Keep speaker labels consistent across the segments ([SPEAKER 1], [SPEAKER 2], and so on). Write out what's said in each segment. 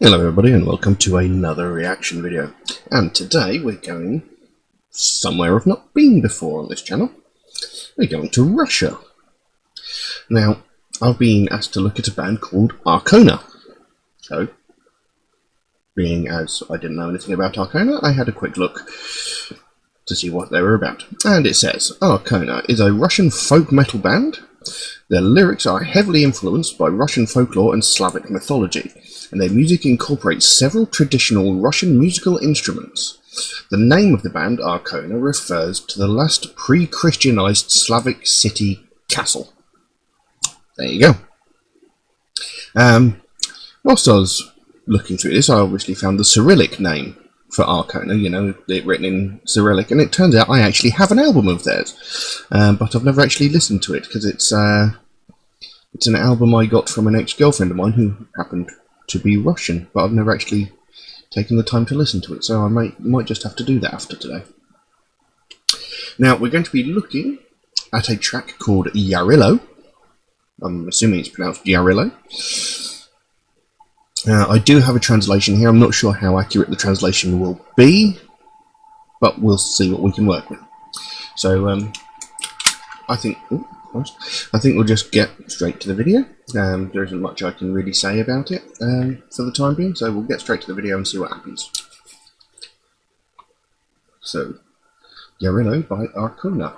[SPEAKER 1] Hello everybody and welcome to another reaction video, and today we're going somewhere I've not been before on this channel. We're going to Russia. Now, I've been asked to look at a band called Arkona. So, being as I didn't know anything about Arkona, I had a quick look to see what they were about. And it says, Arkona is a Russian folk metal band. Their lyrics are heavily influenced by Russian folklore and Slavic mythology, and their music incorporates several traditional Russian musical instruments. The name of the band, Arcona, refers to the last pre-Christianized Slavic city castle. There you go. Whilst I was looking through this, I obviously found the Cyrillic name for Arcona, you know, it written in Cyrillic, and it turns out I actually have an album of theirs, but I've never actually listened to it, because it's an album I got from an ex-girlfriend of mine who happened to be Russian, but I've never actually taken the time to listen to it, so I might just have to do that after today. Now, we're going to be looking at a track called Yarilo. I'm assuming it's pronounced Yarilo. I do have a translation here. I'm not sure how accurate the translation will be, but we'll see what we can work with. So, I think we'll just get straight to the video. There isn't much I can really say about it for the time being, so we'll get straight to the video and see what happens. So, Yarilo by Arkona.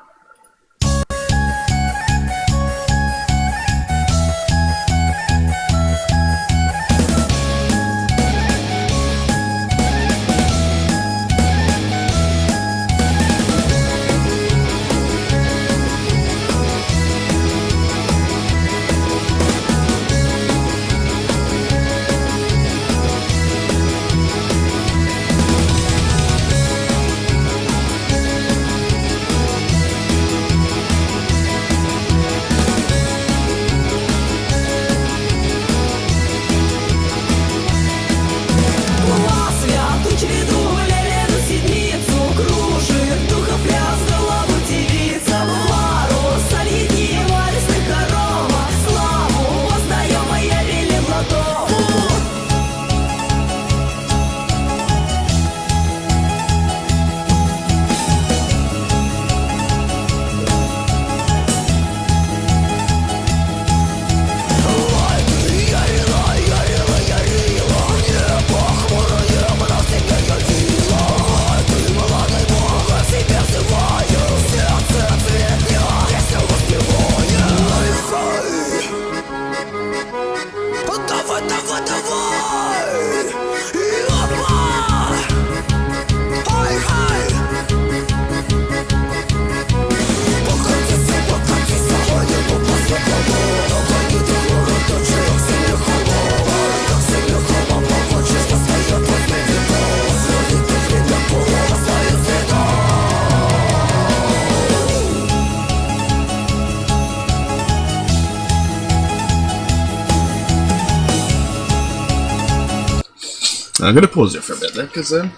[SPEAKER 1] I'm going to pause it for a bit there, because there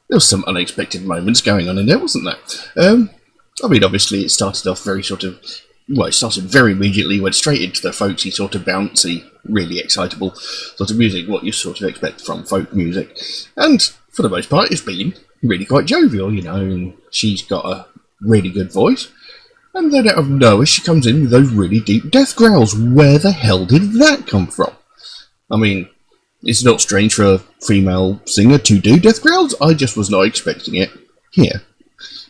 [SPEAKER 1] was some unexpected moments going on in there, wasn't there? I mean, obviously it started off very it started very immediately, went straight into the folksy, sort of bouncy, really excitable sort of music, what you sort of expect from folk music. And for the most part, it's been really quite jovial, you know, and she's got a really good voice. And then out of nowhere, she comes in with those really deep death growls. Where the hell did that come from? I mean, it's not strange for a female singer to do death growls. I just was not expecting it here.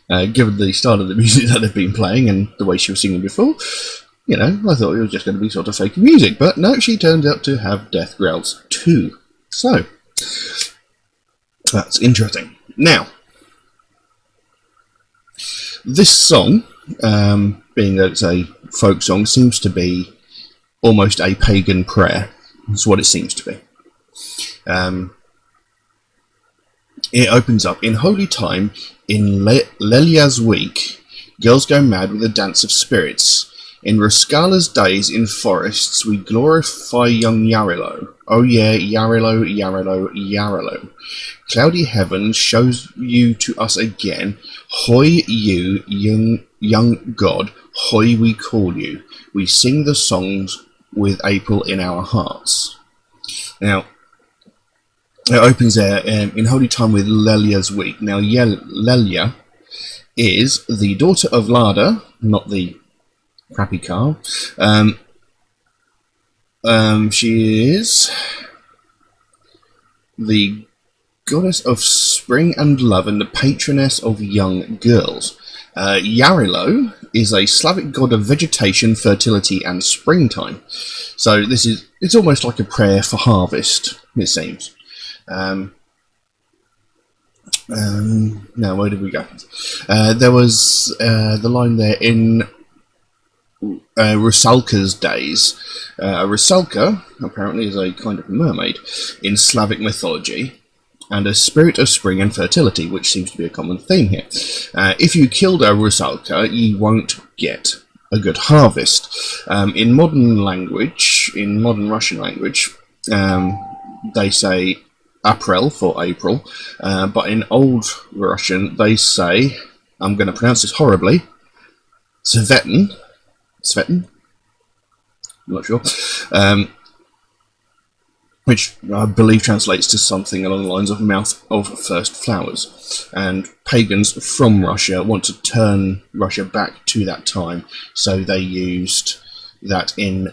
[SPEAKER 1] Given the style of the music that they've been playing and the way she was singing before, you know, I thought it was just going to be sort of fake music. But no, she turns out to have death growls too. So, that's interesting. Now, this song, being that it's a folk song, seems to be almost a pagan prayer. That's what it seems to be. It opens up, in holy time, in Lelia's week, girls go mad with a dance of spirits. In Ruskala's days in forests, we glorify young Yarilo. Oh yeah, Yarilo, Yarilo, Yarilo. Cloudy heaven shows you to us again. Hoy you, young god, hoy we call you. We sing the songs with April in our hearts. Now, it opens there in Holy Time with Lelia's Week. Now, Lelia is the daughter of Lada, not the crappy car. She is the goddess of spring and love and the patroness of young girls. Yarilo is a Slavic god of vegetation, fertility, and springtime. So it's almost like a prayer for harvest, it seems. Now, where did we go? There was the line there in Rusalka's days. Rusalka apparently is a kind of mermaid in Slavic mythology, and a spirit of spring and fertility, which seems to be a common theme here. If you killed a Rusalka, you won't get a good harvest. In modern Russian language, they say April for April, but in Old Russian they say, I'm going to pronounce this horribly, Svetin, I'm not sure, which I believe translates to something along the lines of mouth of first flowers. And pagans from Russia want to turn Russia back to that time, so they used that in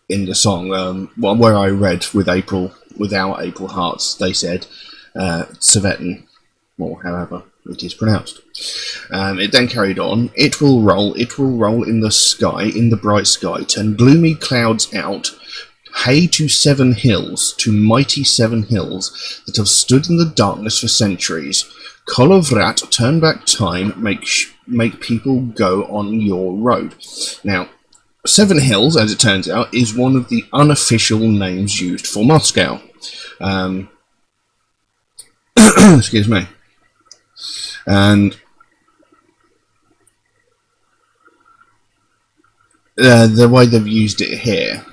[SPEAKER 1] the song. Where I read with our April Hearts, they said Svetin, or however it is pronounced. It then carried on. It will roll in the sky, in the bright sky, turn gloomy clouds out, hay to 7 hills, to mighty 7 hills that have stood in the darkness for centuries. Kolovrat, turn back time, make people go on your road. Now, 7 Hills, as it turns out, is one of the unofficial names used for Moscow. Excuse me. And the way they've used it here,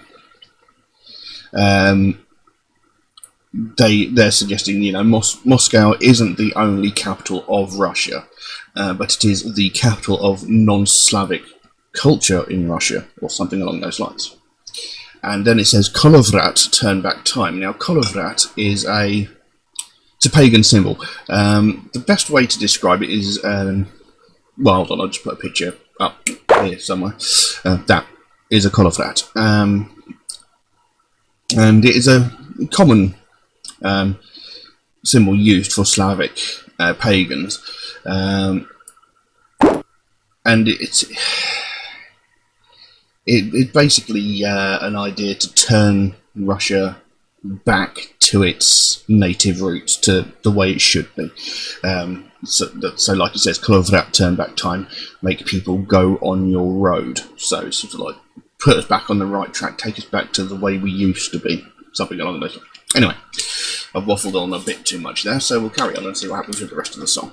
[SPEAKER 1] they're suggesting, Moscow isn't the only capital of Russia, but it is the capital of non-Slavic culture in Russia, or something along those lines. And then it says Kolovrat, turn back time. Now, Kolovrat is a pagan symbol. The best way to describe it is, well, hold on, I'll just put a picture up here somewhere. That is a Kolovrat. And it is a common symbol used for Slavic pagans. And it's basically an idea to turn Russia back to its native roots, to the way it should be. So like it says, Kolovrat, turn back time, make people go on your road. So sort of like put us back on the right track, take us back to the way we used to be, something along those lines. Anyway, I've waffled on a bit too much there, so we'll carry on and see what happens with the rest of the song.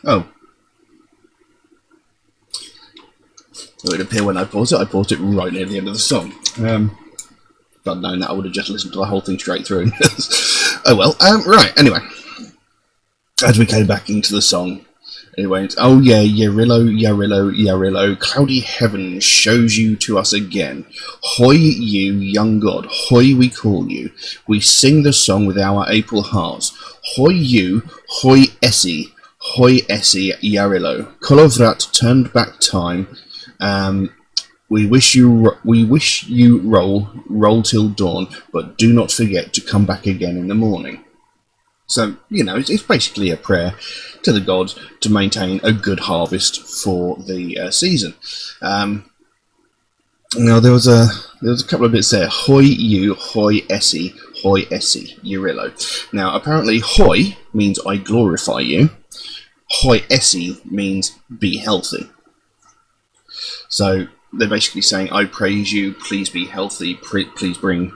[SPEAKER 1] Oh. It would appear when I paused it right near the end of the song. If I'd known that, I would have just listened to the whole thing straight through. Oh well, right, anyway. As we came back into the song, it went, oh yeah, Yarilo, Yarilo, Yarilo, cloudy heaven shows you to us again. Hoy you, young god, hoy we call you. We sing the song with our April hearts. Hoy you, hoy Essie. Hoy Essie, Yarilo, Kolovrat, turned back time. We wish you roll till dawn, but do not forget to come back again in the morning. So, it's basically a prayer to the gods to maintain a good harvest for the season. Now there was a couple of bits there. Hoy you, hoy Essie, Hoi Essi, Yarilo. Now, apparently Hoi means I glorify you. Hoi Essi means be healthy. So they're basically saying, I praise you, please be healthy, please bring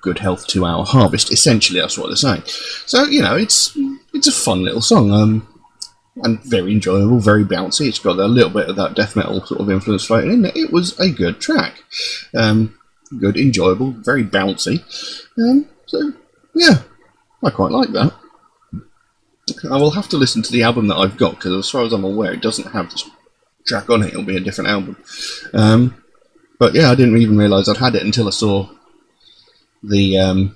[SPEAKER 1] good health to our harvest. Essentially, that's what they're saying. So, you know, it's a fun little song, and very enjoyable, very bouncy. It's got a little bit of that death metal sort of influence floating in it. It was a good track. Good, enjoyable, very bouncy. So, yeah, I quite like that. I will have to listen to the album that I've got, because as far as I'm aware, it doesn't have this track on it. It'll be a different album. But yeah, I didn't even realise I'd had it until I saw the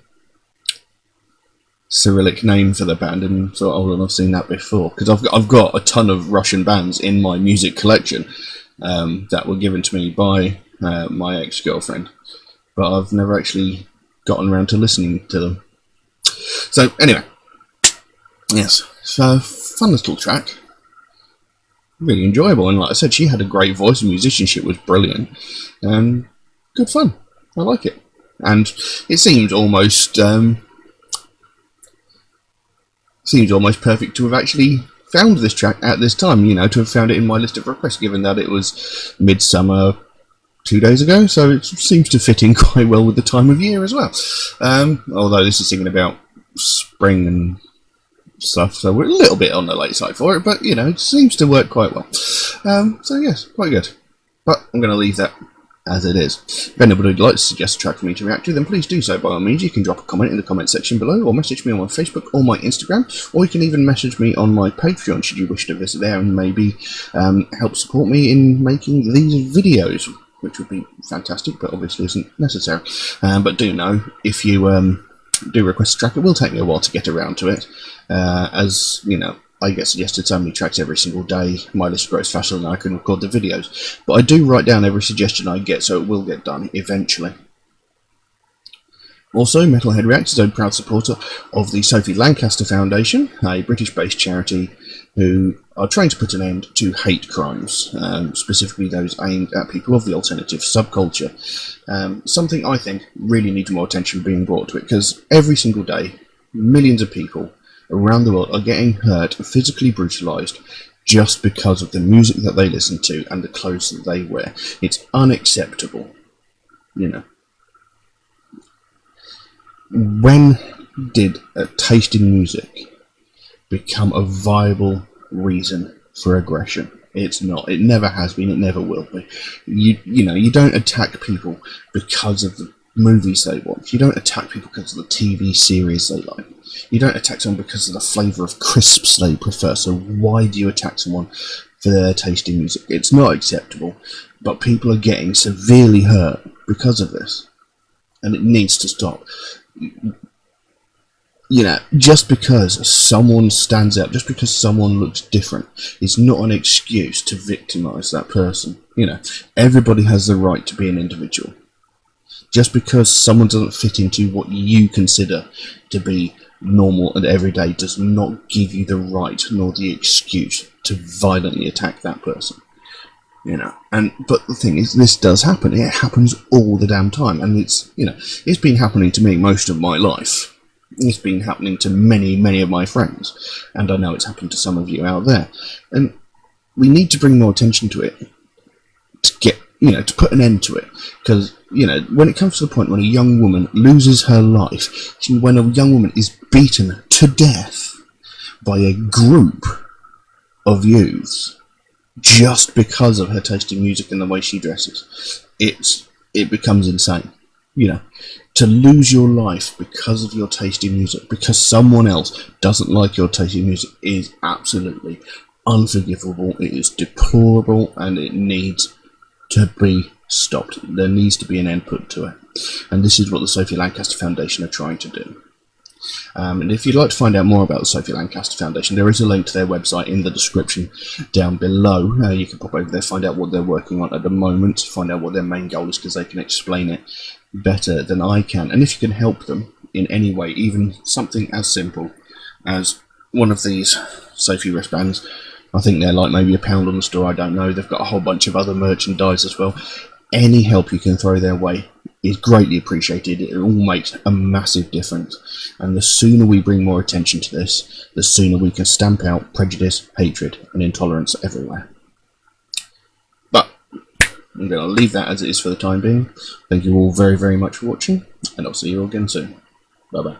[SPEAKER 1] Cyrillic name for the band and thought, hold on, I've seen that before. Because I've got a ton of Russian bands in my music collection that were given to me by my ex-girlfriend, but I've never actually gotten around to listening to them. So anyway, yes, so fun little track. Really enjoyable, and like I said, she had a great voice and musicianship was brilliant. Good fun. I like it. And it seems almost perfect to have actually found this track at this time, you know, to have found it in my list of requests, given that it was midsummer 2 days ago, so it seems to fit in quite well with the time of year as well. Although this is singing about spring and stuff, so we're a little bit on the late side for it, but you know, it seems to work quite well. So yes, quite good. But I'm going to leave that as it is. If anybody would like to suggest a track for me to react to, then please do so by all means. You can drop a comment in the comment section below, or message me on my Facebook or my Instagram, or you can even message me on my Patreon should you wish to visit there and maybe help support me in making these videos, which would be fantastic, but obviously isn't necessary. But do know, if you do request a track, it will take me a while to get around to it, as you know, I get suggested so many tracks every single day. My list grows faster than I can record the videos, but I do write down every suggestion I get, so it will get done eventually. Also, Metalhead Reacts is a proud supporter of the Sophie Lancaster Foundation, a British-based charity who are trying to put an end to hate crimes, specifically those aimed at people of the alternative subculture. Something I think really needs more attention being brought to it, because every single day, millions of people around the world are getting hurt and physically brutalised just because of the music that they listen to and the clothes that they wear. It's unacceptable, you know. When did a taste in music become a viable reason for aggression? It's not. It never has been. It never will be. You know, you don't attack people because of the movies they watch. You don't attack people because of the TV series they like. You don't attack someone because of the flavour of crisps they prefer. So why do you attack someone for their taste in music? It's not acceptable, but people are getting severely hurt because of this, and it needs to stop. You know, just because someone stands out, just because someone looks different, is not an excuse to victimise that person. You know, everybody has the right to be an individual. Just because someone doesn't fit into what you consider to be normal and everyday does not give you the right nor the excuse to violently attack that person. You know, but the thing is, this does happen. It happens all the damn time, and it's, you know, it's been happening to me most of my life. It's been happening to many of my friends, and I know it's happened to some of you out there. And we need to bring more attention to it to get, you know, to put an end to it. Because, you know, when it comes to the point when a young woman loses her life, when a young woman is beaten to death by a group of youths just because of her taste in music and the way she dresses, it becomes insane. You know, to lose your life because of your taste in music, because someone else doesn't like your taste in music, is absolutely unforgivable. It is deplorable, and it needs to be stopped. There needs to be an end put to it, and this is what the Sophie Lancaster Foundation are trying to do. And if you'd like to find out more about the Sophie Lancaster Foundation, there is a link to their website in the description down below. You can pop over there, find out what they're working on at the moment, find out what their main goal is, because they can explain it better than I can. And if you can help them in any way, even something as simple as one of these Sophie wristbands, I think they're like maybe £1 on the store, I don't know. They've got a whole bunch of other merchandise as well. Any help you can throw their way is greatly appreciated. It all makes a massive difference, and the sooner we bring more attention to this, the sooner we can stamp out prejudice, hatred, and intolerance everywhere. But I'm going to leave that as it is for the time being. Thank you all very, very much for watching, and I'll see you all again soon. Bye bye.